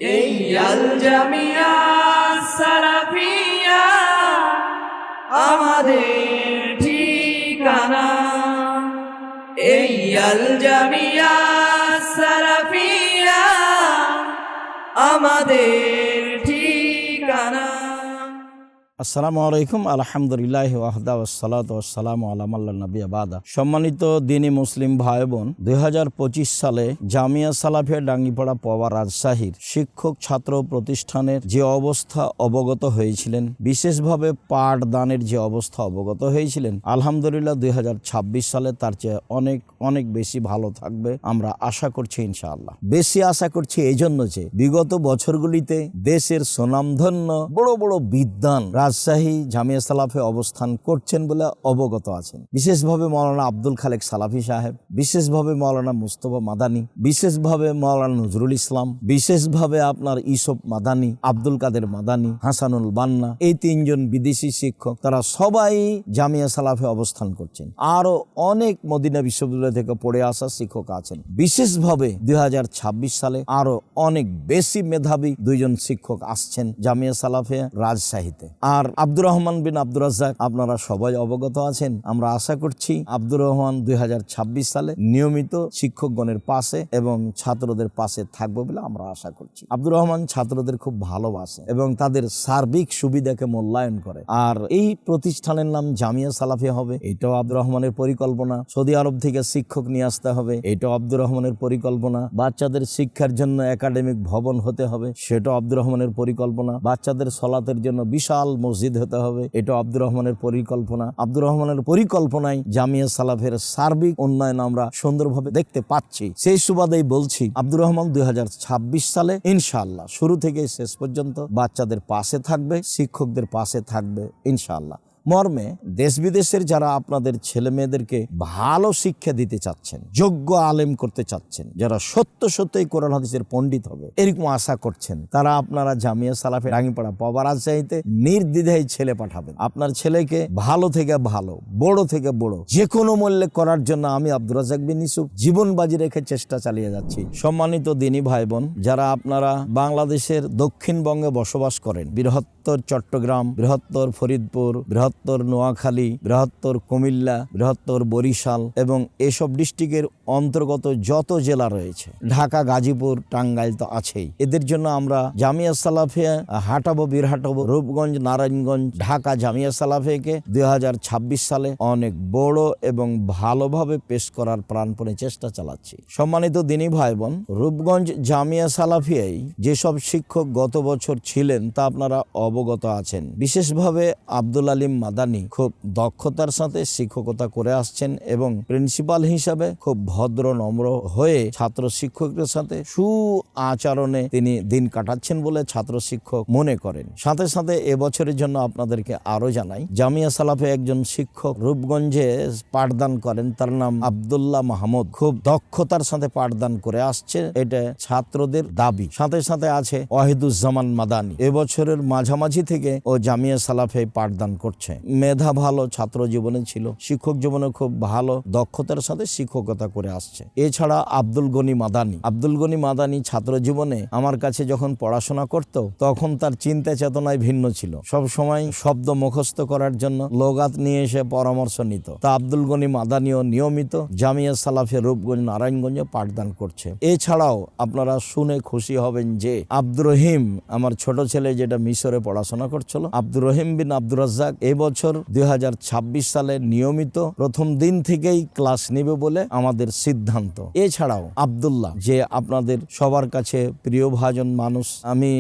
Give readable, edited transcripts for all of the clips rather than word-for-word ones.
এই আল জামিয়া সালাফিয়া আমাদের ঠিকানা। এই আল জামিয়া সালাফিয়া আমাদের ঠিকানা। আসসালামু আলাইকুম, আলহামদুলিল্লাহ ওয়াহদা ওয়াসসালাতু ওয়াসসালামু আলা মান লা নাবিয়্যা বাদা। সম্মানিত দ্বীনি মুসলিম ভাই বোন, 2025 সালে জামিয়া সালাফিয়া ডাঙ্গিপাড়া পবা রাজশাহীর শিক্ষক ছাত্র প্রতিষ্ঠানের যে অবস্থা অবগত হয়েছিলেন, বিশেষভাবে পাঠদানের যে অবস্থা অবগত হয়েছিলেন, আলহামদুলিল্লাহ 2026 সালে তার চেয়ে অনেক অনেক বেশি ভালো থাকবে আমরা আশা করছি ইনশাআল্লাহ। বেশি আশা করছি এই জন্য যে বিগত বছরগুলিতে দেশের সুনামধন্য বড় বড় বিদ্বান রাজশাহী জামিয়া সালাফে অবস্থান করছেন বলে অবগত আছেন। বিশেষভাবে মাওলানা আব্দুল খালেক সালাফি সাহেব, বিশেষভাবে মাওলানা মুস্তফা মাদানী, বিশেষভাবে মাওলানা নজরুল ইসলাম, বিশেষভাবে আপনার ইউসুফ মাদানী, আব্দুল কাদের মাদানী, হাসানুল বান্না, এই তিনজন বিদেশি শিক্ষক, তারা সবাই জামিয়া সালাফে অবস্থান করছেন। আরো অনেক মদিনা বিশ্ববিদ্যালয় থেকে পড়ে আসা শিক্ষক আছেন। বিশেষভাবে 2026 সালে আরো অনেক বেশি মেধাবী দুইজন শিক্ষক আসছেন জামিয়া সালাফে রাজশাহীতে। আর আব্দুর রহমান বিন আব্দুর রাজ্জাক আপনারা সবাই অবগত আছেন। আমরা আশা করছি আব্দুর রহমান 2026 সালে নিয়মিত শিক্ষকগণের পাশে এবং ছাত্রদের পাশে থাকবে বলে আমরা আশা করছি। আব্দুর রহমান ছাত্রদের খুব ভালোবাসে এবং তাদের সার্বিক সুবিধাকে মূল্যায়ন করে। আর এই প্রতিষ্ঠানের নাম জামিয়া সালাফিয়া হবে, এটাও আব্দুর রহমানের পরিকল্পনা। সৌদি আরব থেকে শিক্ষক নিয়ে আসতে হবে, এটাও আব্দুর রহমানের পরিকল্পনা। বাচ্চাদের শিক্ষার জন্য একাডেমিক ভবন হতে হবে, সেটাও আব্দুর রহমানের পরিকল্পনা। বাচ্চাদের সলাতের জন্য বিশাল মসজিদ হতে হবে, এটাও আব্দুর রহমানের পরিকল্পনা। আব্দুর রহমানের পরিকল্পনায় জামিয়া সালাফের সার্বিক উন্নয়ন আমরা সুন্দরভাবে দেখতে পাচ্ছি। সেই সুবাদেই বলছি আব্দুর রহমান 2026 সালে ইনশাআল্লাহ শুরু থেকে শেষ পর্যন্ত বাচ্চাদের পাশে থাকবে, শিক্ষকদের পাশে থাকবে ইনশাআল্লাহ। মর্মে দেশ বিদেশের যারা আপনাদের ছেলে মেয়েদেরকে ভালো শিক্ষা দিতে চাচ্ছেন, যোগ্য আলেম করতে চাচ্ছেন, যারা সত্য সত্যই কোরআন হাদিসের পণ্ডিত হবে এরকম আশা করছেন, তারা আপনারা জামিয়া সালাফে ডাঙ্গিপাড়া পবা রাজশাহীতে নির্দ্বিধায় ছেলে পাঠাবেন। আপনার ছেলেকে ভালো থেকে ভালো, বড় থেকে বড় যে কোনো মূল্যে করার জন্য আমি আব্দুর রাজ্জাক বিন ইউসুফ জীবন বাজি রেখে চেষ্টা চালিয়ে যাচ্ছি। সম্মানিত দ্বীনি ভাই বোন, যারা আপনারা বাংলাদেশের দক্ষিণবঙ্গে বসবাস করেন, বৃহত্তর চট্টগ্রাম, বৃহত্তর ফরিদপুর, বৃহত্তর নোয়াখালী, বৃহত্তর কুমিল্লা, বৃহত্তর বরিশাল এবং এসব ডিস্ট্রিক্টের অন্তর্গত যত জেলা রয়েছে, ঢাকা, গাজীপুর, টাঙ্গাইল তো আছেই, এদের জন্য আমরা জামিয়া সালাফিয়া হাটাবো, বীরহাটাবো, রূপগঞ্জ, নারায়ণগঞ্জ, ঢাকা জামিয়া সালাফিয়াকে 2026 সালে অনেক বড় এবং ভালোভাবে পেশ করার প্রাণপণে চেষ্টা চালাচ্ছি। সম্মানিত দ্বীনি ভাই বোন, রূপগঞ্জ জামিয়া সালাফিয়ায় যেসব শিক্ষক গত বছর ছিলেন তা আপনারা অবগত আছেন। বিশেষভাবে আব্দুল আলিম মাদানী খুব দক্ষতার সাথে শিক্ষকতা করে আসছেন এবং প্রিন্সিপাল হিসাবে খুব ভদ্র নম্র হয়ে ছাত্র শিক্ষকদের সাথে সু আচরণে তিনি দিন কাটাচ্ছেন বলে ছাত্র শিক্ষক মনে করেন। সাথে সাথে এবছরের জন্য আপনাদেরকে আরো জানাই, জামিয়া সালাফে একজন শিক্ষক রূপগঞ্জে পাঠদান করেন, তার নাম আব্দুল্লাহ মাহমুদ, খুব দক্ষতার সাথে পাঠদান করে আসছে, এটা ছাত্রদের দাবি। সাথে সাথে আছে ওয়াহিদুজ্জামান মাদানী, এবছরের মাঝামাঝি থেকে ও জামিয়া সালাফে পাঠদান করছে। মেধা ভালো ছাত্র জীবনে ছিল, শিক্ষক জীবনে খুব ভালো দক্ষতার সাথে শিক্ষকতা করে আসছে। এছাড়া আব্দুল গনি মাদানী, আব্দুল গনি মাদানী ছাত্র জীবনে আমার কাছে যখন পড়াশোনা করত তখন তার চিন্তা চেতনায় ভিন্ন ছিল, সব সময় শব্দ মুখস্থ করার জন্য লোগাত নিয়ে এসে পরামর্শ নিত। তা আব্দুল গনি মাদানীও নিয়মিত জামিয়া সালাফে রূপগঞ্জ, নারায়ণগঞ্জে পাঠদান করছে। এছাড়াও আপনারা শুনে খুশি হবেন যে আব্দুর রহিম, আমার ছোট ছেলে যেটা মিশরে পড়াশোনা করছিল, আব্দুর রহিম বিন আব্দুর রাজ্জাক এবছর 2026 সালে নিয়মিত প্রথম দিন থেকেই ক্লাস নেবে বলে আমাদের সিদ্ধান্ত। এছাড়াও আব্দুল্লাহ, যে আপনাদের সবার কাছে প্রিয় ভাজন মানুষ, আমি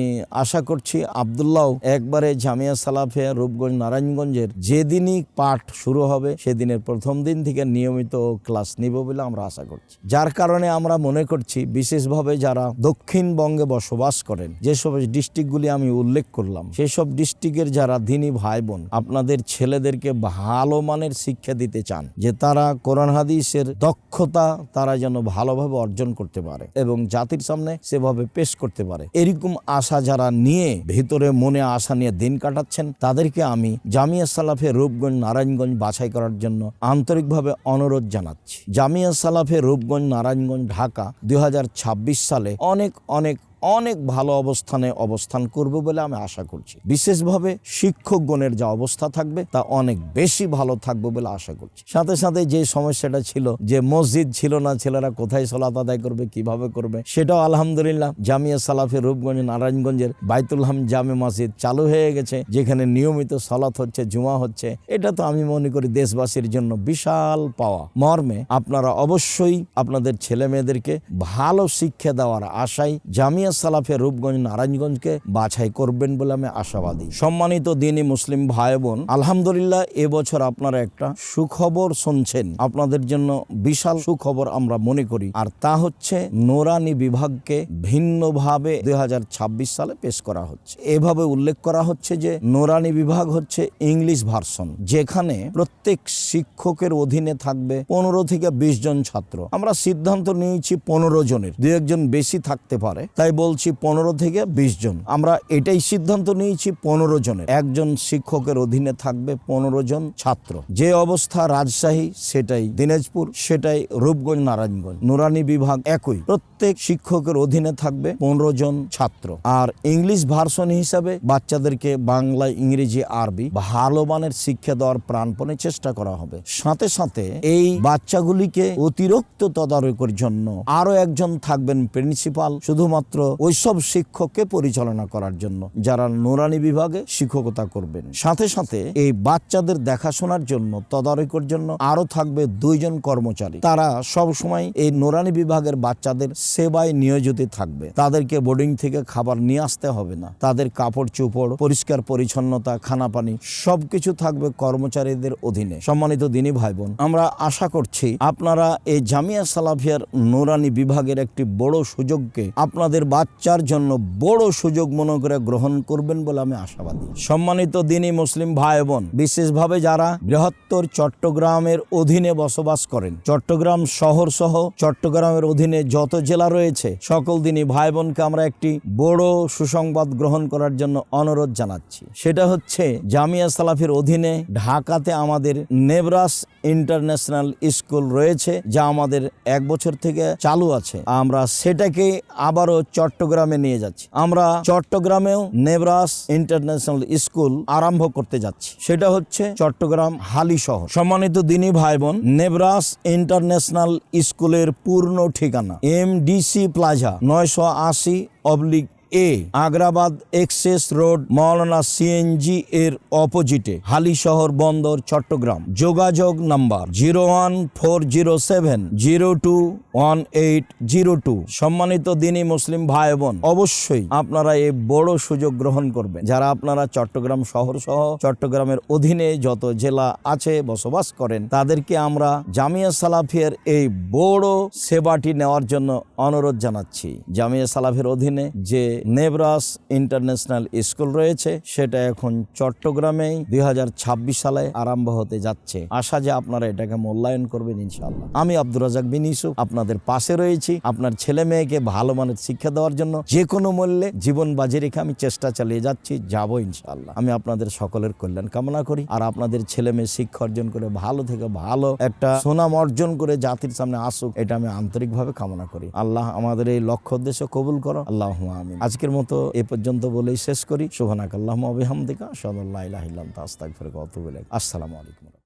আশা করছি আব্দুল্লাহ একবারে জামিয়া সালাফিয়া রূপগঞ্জ, নারায়ণগঞ্জের যেদিনই পাঠ শুরু হবে সেদিনের প্রথম দিন থেকে নিয়মিত ক্লাস নিবে বলে আমরা আশা করছি। যার কারণে আমরা মনে করছি বিশেষভাবে যারা দক্ষিণবঙ্গে বসবাস করেন, যেসব ডিস্ট্রিক্টগুলি আমি উল্লেখ করলাম, সেসব ডিস্ট্রিক্টের যারা দ্বীনি ভাই বোন আপনাদের ছেলেদেরকে ভালো মানের শিক্ষা দিতে চান, যে তারা কোরআন হাদিসের দক্ষতা তারা যেন ভালোভাবে অর্জন করতে পারে এবং জাতির সামনে সেভাবে পেশ করতে পারে, এরকম আশা যারা নিয়ে ভিতরে মনে আশা নিয়ে দিন কাটাচ্ছেন, তাদেরকে আমি জামিয়া সালাফে রূপগঞ্জ, নারায়ণগঞ্জ বাছাই করার জন্য আন্তরিকভাবে অনুরোধ জানাচ্ছি। জামিয়া সালাফে রূপগঞ্জ, নারায়ণগঞ্জ, ঢাকা 2026 সালে অনেক অনেক অনেক ভালো অবস্থানে অবস্থান করবে বলে আমি আশা করছি। বিশেষভাবে শিক্ষকগণের যা অবস্থা থাকবে তা অনেক বেশি ভালো থাকবে বলে আশা করছি। সাথে সাথে যে সমস্যাটা ছিল যে মসজিদ ছিল না, ছেলেরা কোথায় সালাত আদায় করবে, কিভাবে করবে, সেটাও আলহামদুলিল্লাহ জামিয়া সালাফি রূপগঞ্জ নারায়ণগঞ্জের বাইতুল হাম জামে মসজিদ চালু হয়ে গেছে, যেখানে নিয়মিত সালাত হচ্ছে, জুমা হচ্ছে। এটা তো আমি মনে করি দেশবাসীর জন্য বিশাল পাওয়া। মর্মে আপনারা অবশ্যই আপনাদের ছেলে মেয়েদেরকে ভালো শিক্ষা দেওয়ার আশায় জামিয়া সালাফি রূপগঞ্জ নারায়ণগঞ্জকে বাছাই করবেন বলে আমি আশাবাদী। সম্মানিত দ্বীনি মুসলিম ভাই বোন, আলহামদুলিল্লাহ এবছর আপনারা একটা সুখবর শুনছেন। আপনাদের জন্য বিশাল সুখবর আমরা মনে করি, আর তা হচ্ছে নুরানি বিভাগকে ভিন্নভাবে 2026 সালে পেশ করা হচ্ছে। এভাবে উল্লেখ করা হচ্ছে যে নুরানি বিভাগ হচ্ছে ইংলিশ ভার্সন, যেখানে প্রত্যেক শিক্ষকের অধীনে থাকবে 15 থেকে 20 জন ছাত্র। আমরা সিদ্ধান্ত নিয়েছি 15 জনের, দু একজন বেশি থাকতে পারে, তাই বলছি 15 থেকে 20 জন। আমরা এটাই সিদ্ধান্ত নিয়েছি 15 জনের। একজন শিক্ষকের অধীনে থাকবে 15 জন ছাত্র। যে অবস্থা রাজশাহী সেটাই দিনাজপুর, সেটাই রূপগঞ্জ নারায়ণগঞ্জ। নুরানি বিভাগ একই, প্রত্যেক শিক্ষকের অধীনে থাকবে 15 জন ছাত্র। আর ইংলিশ ভার্সন হিসাবে বাচ্চাদেরকে বাংলা, ইংরেজি, আরবি ভালো মানের শিক্ষা দেওয়ার প্রাণপণে চেষ্টা করা হবে। সাথে সাথে এই বাচ্চাগুলিকে অতিরিক্ত তদারকির জন্য আরো একজন থাকবেন প্রিন্সিপাল, শুধুমাত্র ওইসব শিক্ষককে পরিচালনা করার জন্য যারা নুরানি বিভাগে শিক্ষকতা করবেন। সাথে সাথে এই বাচ্চাদের দেখাশোনার জন্য, তদারকির জন্য আরো থাকবে 2 জন কর্মচারী। তারা সব সময় এই নুরানি বিভাগের বাচ্চাদের সেবায় নিয়োজিত থাকবে। তাদেরকে বোর্ডিং থেকে খাবার নিয়ে আসতে হবে না, তাদের কাপড় চোপড়, পরিষ্কার পরিচ্ছন্নতা, খানা পানি সবকিছু থাকবে কর্মচারীদের অধীনে। সম্মানিত দ্বীনি ভাই বোন, আমরা আশা করছি আপনারা এই জামিয়া সালাফিয়ার নুরানি বিভাগের একটি বড় সুযোগকে আপনাদের বাচ্চার জন্য বড় সুযোগ মনে করে গ্রহণ করবেন বলে আমি আশাবাদী। সম্মানিত দ্বীনি মুসলিম ভাই বোন, বিশেষভাবে যারা বৃহত্তর চট্টগ্রামের অধীনে বসবাস করেন, চট্টগ্রাম শহর সহ চট্টগ্রামের অধীনে যত জেলা রয়েছে, সকল দ্বীনি ভাই বোনকে আমরা একটি বড় সুসংবাদ গ্রহণ করার জন্য অনুরোধ জানাচ্ছি। সেটা হচ্ছে জামিয়া সালাফির অধীনে ঢাকাতে আমাদের নেবরাস ইন্টারন্যাশনাল স্কুল রয়েছে, যা আমাদের 1 বছর থেকে চালু আছে। আমরা সেটাকে আবারও চট্টগ্রামে নিয়ে যাচ্ছি। আমরা চট্টগ্রামেও নেবরাস ইন্টারন্যাশনাল স্কুল আরম্ভ করতে যাচ্ছি। সেটা হচ্ছে চট্টগ্রাম হালি শহর। সম্মানিত দ্বীনি ভাই বোন, নেবরাস ইন্টারন্যাশনাল স্কুলের পূর্ণ ঠিকানা MDC plaza 980/A Agrabad access road, Maulana CNG এর অপোজিটে, হালিশহর বন্দর, চট্টগ্রাম। যোগাযোগ নাম্বার 01407021802। সম্মানিত দ্বীনি মুসলিম ভাই বোন, অবশ্যই আপনারা এই বড় সুযোগ গ্রহণ করবেন। যারা আপনারা চট্টগ্রাম শহর সহ চট্টগ্রামের অধীনে যত জেলা আছে বসবাস করেন, তাদেরকে আমরা জামিয়া সালাফিয়ার এই বড় সেবাটি নেওয়ার জন্য অনুরোধ জানাচ্ছি। জামিয়া সালাফির অধীনে যে নেবরাস ইন্টারন্যাশনাল স্কুল রয়েছে, সেটা এখন চট্টগ্রামে 2026 সালে আরম্ভ হতে যাচ্ছে। আশা যে আপনারা এটাকে মূল্যায়ন করবেন ইনশাআল্লাহ। আমি আব্দুর রাজাক বিন ইউসুফ আপনাদের পাশে রয়েছি। আপনার ছেলে মেয়েকে ভালো মানের শিক্ষা দেওয়ার জন্য যে কোনো মূল্যে জীবন বাজি রেখে আমি চেষ্টা চালিয়ে যাচ্ছি, যাব ইনশাআল্লাহ। আমি আপনাদের সকলের কল্যাণ কামনা করি, আর আপনাদের ছেলে মেয়ে শিক্ষা অর্জন করে ভালো থেকে ভালো একটা সুনাম অর্জন করে জাতির সামনে আসুক, এটা আমি আন্তরিকভাবে কামনা করি। আল্লাহ আমাদের এই লক্ষ্য উদ্দেশ্য কবুল করো, আল্লাহুম্মা আমিন। আজকের মতো এ পর্যন্ত বলেই শেষ করি। সুবহানাকাল্লাহুম্মা ওয়া বিহামদিকা আশহাদু আল্লা ইলাহা ইল্লা আনতা আস্তাগফিরুকা ওয়া আতুবু ইলাইক। আসসালামু আলাইকুম।